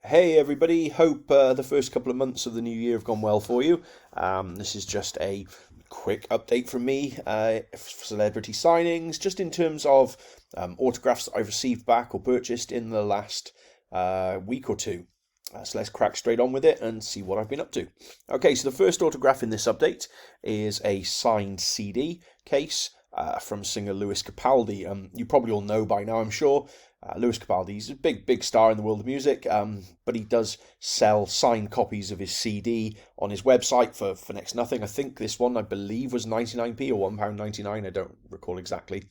Hey everybody, hope the first couple of months of the new year have gone well for you. This is just a quick update from me for celebrity signings, just in terms of autographs that I've received back or purchased in the last week or two. So let's crack straight on with it and see what I've been up to. Okay, so the first autograph in this update is a signed CD case from singer Lewis Capaldi. You probably all know by now, I'm sure. Lewis Capaldi, he's a big star in the world of music, but he does sell signed copies of his CD on his website for next to nothing. I think this one, I believe, was 99p or £1.99. I don't recall exactly.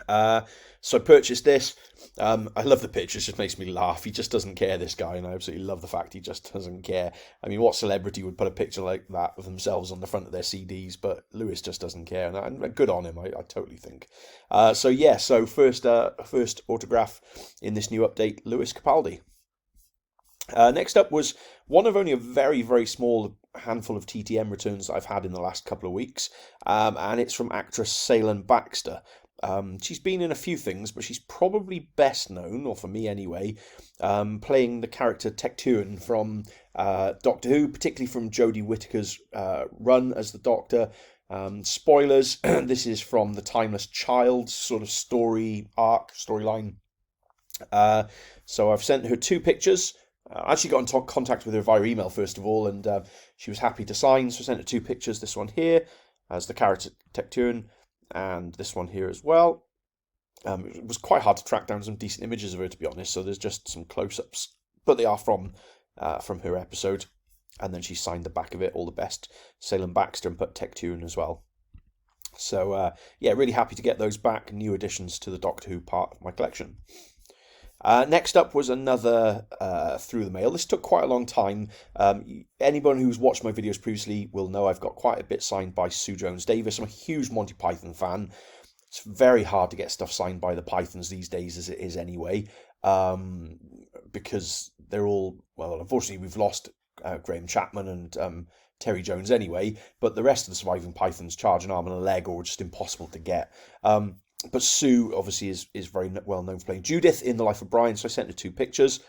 Uh, so I purchased this. I love the picture. It just makes me laugh. He just doesn't care, this guy, and I absolutely love the fact he just doesn't care. I mean, what celebrity would put a picture like that of themselves on the front of their CDs? But Lewis just doesn't care, and good on him. I totally think. So first autograph in this new update, Lewis Capaldi. Next up was one of only a very small handful of TTM returns that I've had in the last couple of weeks, and it's from actress Salen Baxter. She's been in a few things, but she's probably best known, or for me anyway, playing the character Tecteun from Doctor Who, particularly from Jodie Whittaker's run as the Doctor. Spoilers, this is from the Timeless Child sort of storyline. So I've sent her two pictures. I actually got in contact with her via email first of all, and she was happy to sign, so I sent her two pictures. This one here as the character Tecteun, and this one here as well. It was quite hard to track down some decent images of her, to be honest, so there's just some close-ups, but they are from her episode. And then she signed the back of it, all the best, Salen Baxter, and put Tecteun as well. So really happy to get those back, new additions to the Doctor Who part of my collection. Next up was another through the mail. This took quite a long time. Anyone who's watched my videos previously will know I've got quite a bit signed by Sue Jones-Davis. I'm a huge Monty Python fan. It's very hard to get stuff signed by the Pythons these days, as it is anyway, because they're all, well, unfortunately we've lost Graham Chapman and Terry Jones anyway, but the rest of the surviving Pythons charge an arm and a leg or just impossible to get. But Sue obviously is very well known for playing Judith in The Life of Brian, so I sent her two pictures.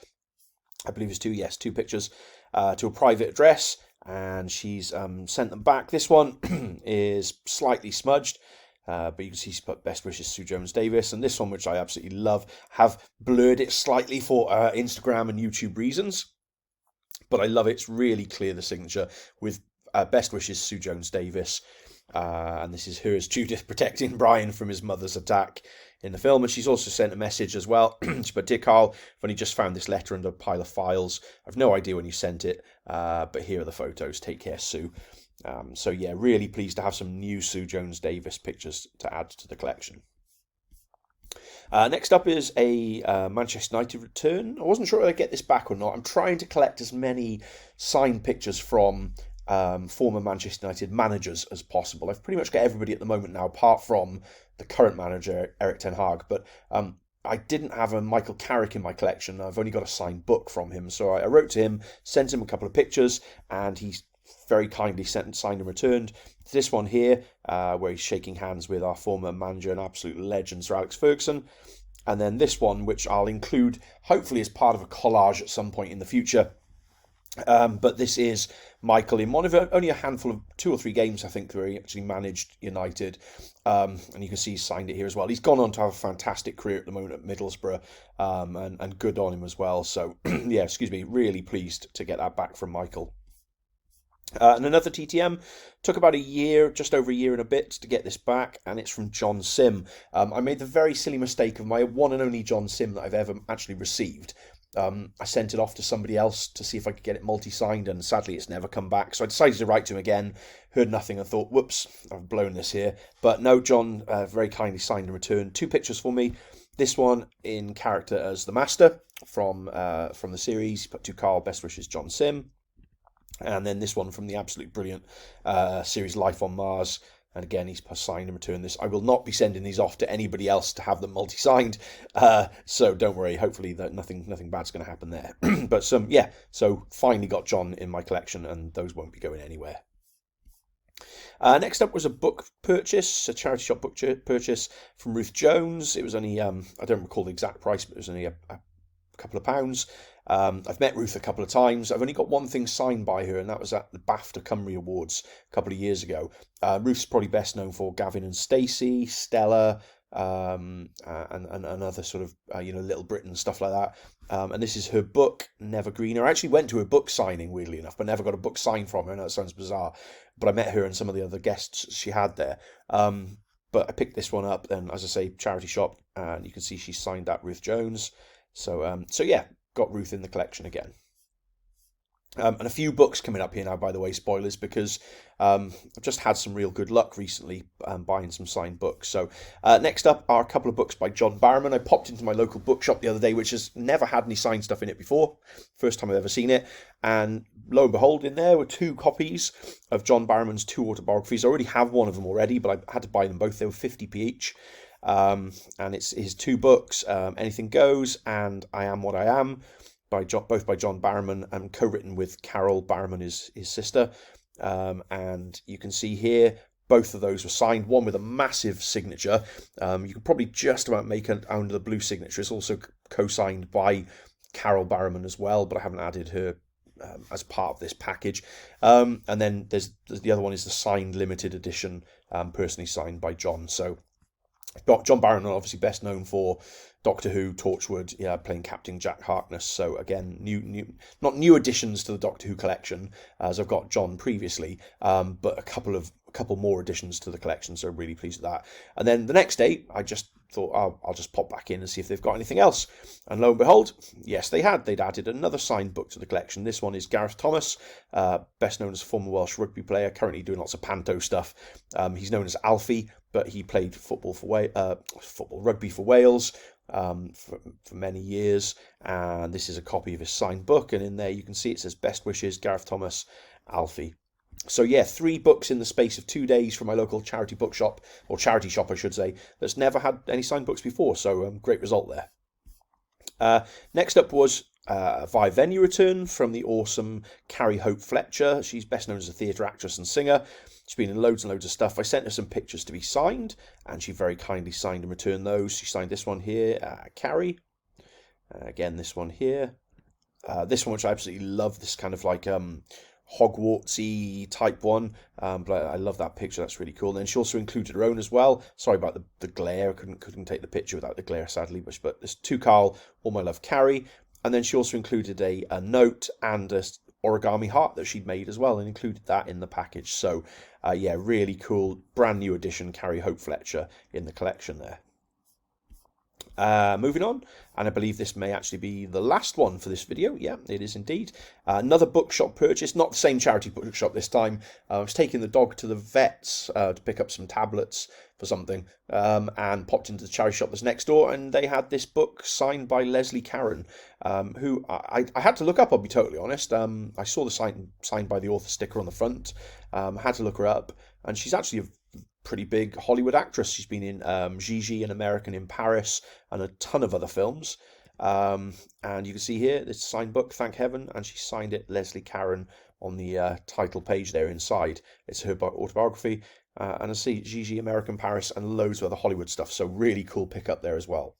I believe it's two pictures to a private address, and she's sent them back. This one is slightly smudged, but you can see she's put best wishes Sue Jones-Davis, and this one, which I absolutely love, have blurred it slightly for Instagram and YouTube reasons, but I love it. It's really clear, the signature, with best wishes Sue Jones-Davis. And this is her as Judith protecting Brian from his mother's attack in the film. And she's also sent a message as well. She put, "Dear Carl, I've only just found this letter under a pile of files. I've no idea when you sent it, but here are the photos. Take care, Sue." Really pleased to have some new Sue Jones-Davis pictures to add to the collection. Next up is a Manchester United return. I wasn't sure if I'd get this back or not. I'm trying to collect as many signed pictures from former Manchester United managers as possible. I've pretty much got everybody at the moment now, apart from the current manager, Erik ten Hag. But I didn't have a Michael Carrick in my collection. I've only got a signed book from him. So I wrote to him, sent him a couple of pictures, and he very kindly signed and returned this one here, where he's shaking hands with our former manager and absolute legend, Sir Alex Ferguson. And then this one, which I'll include hopefully as part of a collage at some point in the future. But this is Michael in one of only a handful of 2 or 3 games, I think, where he actually managed United. And you can see he's signed it here as well. He's gone on to have a fantastic career at the moment at Middlesbrough, and good on him as well. So, really pleased to get that back from Michael. And another TTM took about a year, just over a year and a bit, to get this back, and it's from John Sim. I made the very silly mistake of my one and only John Sim that I've ever actually received. I sent it off to somebody else to see if I could get it multi-signed, and sadly it's never come back. So I decided to write to him again, heard nothing, and thought, whoops, I've blown this here. But no, John very kindly signed and returned 2 pictures for me. This one in character as the Master from the series. Put, "To Carl, best wishes, John Sim." And then this one from the absolutely brilliant series Life on Mars. And again, he's signed and returned this. I will not be sending these off to anybody else to have them multi-signed. So don't worry. Hopefully that nothing bad's going to happen there. But so finally got John in my collection, and those won't be going anywhere. Next up was a book purchase, a charity shop book purchase from Ruth Jones. It was only, I don't recall the exact price, but it was only a couple of pounds. I've met Ruth a couple of times. I've only got one thing signed by her, and that was at the BAFTA Cymru Awards a couple of years ago. Ruth's probably best known for Gavin and Stacey, Stella, and other sort of Little Britain, stuff like that. And this is her book, Never Greener. I actually went to her book signing, weirdly enough, but never got a book signed from her. I know it sounds bizarre, but I met her and some of the other guests she had there. But I picked this one up, and as I say, charity shop, and you can see she signed that, Ruth Jones. So yeah, got Ruth in the collection again. And a few books coming up here now, by the way, spoilers, because I've just had some real good luck recently buying some signed books. So next up are a couple of books by John Barrowman. I popped into my local bookshop the other day, which has never had any signed stuff in it before. First time I've ever seen it. And lo and behold, in there were 2 copies of John Barrowman's 2 autobiographies. I already have one of them already, but I had to buy them both. They were 50p each. And it's his 2 books, Anything Goes and I Am What I Am, both by John Barrowman, and co-written with Carol Barrowman, his sister. And you can see here, both of those were signed, one with a massive signature. You can probably just about make it under the blue signature. It's also co-signed by Carol Barrowman as well, but I haven't added her as part of this package. And then there's the other one is the signed limited edition, personally signed by John. So John Barrowman, obviously best known for Doctor Who, Torchwood, playing Captain Jack Harkness. So again, not new additions to the Doctor Who collection, as I've got John previously, but a couple more additions to the collection. So really pleased with that. And then the next day, I just thought, I'll just pop back in and see if they've got anything else. And lo and behold, yes, they had. They'd added another signed book to the collection. This one is Gareth Thomas, best known as a former Welsh rugby player, currently doing lots of panto stuff. He's known as Alfie, but he played rugby for Wales for many years. And this is a copy of his signed book. And in there you can see it says Best Wishes, Gareth Thomas, Alfie. So yeah, 3 books in the space of 2 days from my local charity bookshop, or charity shop I should say, that's never had any signed books before. So great result there. Next up was via venue return from the awesome Carrie Hope Fletcher. She's best known as a theatre actress and singer. She's been in loads and loads of stuff. I sent her some pictures to be signed, and she very kindly signed and returned those. She signed this one here, Carrie. Again, this one here. This one, which I absolutely love, this kind of like Hogwartsy type one, but I love that picture. That's really cool. And then she also included her own as well. Sorry about the glare. I couldn't take the picture without the glare, sadly. But there's To Carl, All My Love, Carrie. And then she also included a note and a origami heart that she'd made as well, and included that in the package. So yeah, really cool, brand new edition Carrie Hope Fletcher in the collection there. Moving on, and I believe this may actually be the last one for this video. Yeah, it is indeed. Another bookshop purchase, not the same charity bookshop this time. I was taking the dog to the vets to pick up some tablets for something, and popped into the charity shop that's next door, and they had this book signed by Leslie Caron, who I had to look up, I'll be totally honest. I saw the signed by the author sticker on the front, had to look her up, and she's actually a pretty big Hollywood actress. She's been in Gigi, An American in Paris, and a ton of other films. And you can see here, this signed book, thank heaven, and she signed it, Leslie Caron, on the title page there inside. It's her autobiography, and I see Gigi, American Paris, and loads of other Hollywood stuff. So really cool pickup there as well.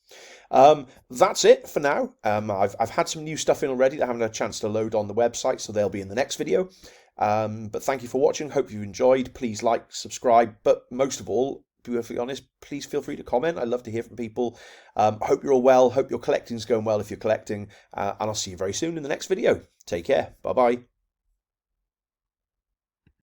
That's it for now. I've had some new stuff in already that I haven't had a chance to load on the website, so they'll be in the next video. But thank you for watching. Hope you enjoyed. Please like, subscribe, but most of all, to be perfectly honest, please feel free to comment. I love to hear from people. Hope you're all well. Hope your collecting's going well if you're collecting. And I'll see you very soon in the next video. Take care. Bye-bye.